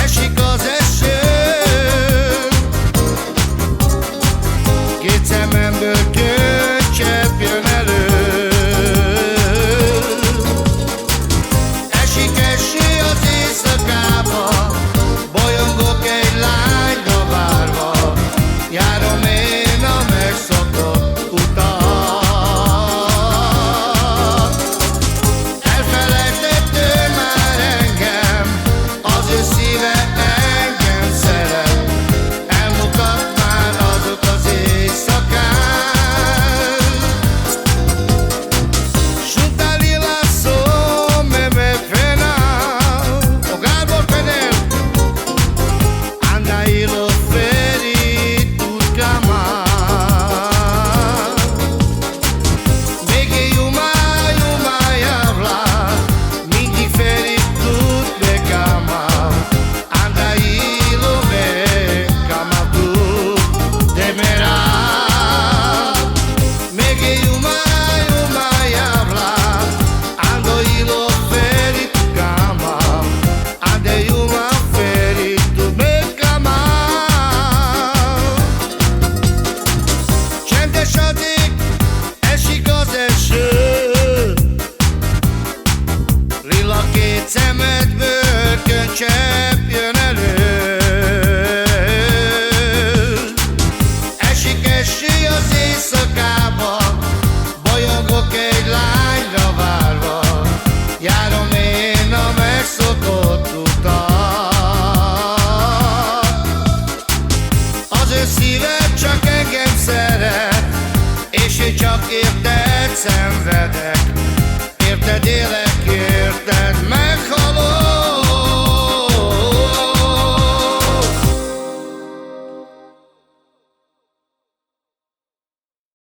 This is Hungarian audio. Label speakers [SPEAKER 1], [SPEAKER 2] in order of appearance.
[SPEAKER 1] esik az eső. Két szememből könycsepp jön elő. Esik eső az éjszakába, bolyongok egy lányra várva. Járom én a megszokott utat. Elfelejtett ő már engem, az ő szíve engem szeret. Elmukadt már azok az éjszakák. Juntali lasso me frena, hogar por tener, anda y lo feri tus camas. Még jumai habla, mindig feri tud de cama. Anda y lo ve cama tu de mera. Még jumai habla, ando y lo feri tu cama. Anda y uma feri tu me cama. Csendesedik, esik az eső. Lila két szemedből könycsepp jön elő. Esik eső az éjszakába, bolyongok egy lányra várva. Járom én a megszokott utat. Az ő szíve csak engem szeret, és én csak érted szenvedek. Érted élek, érted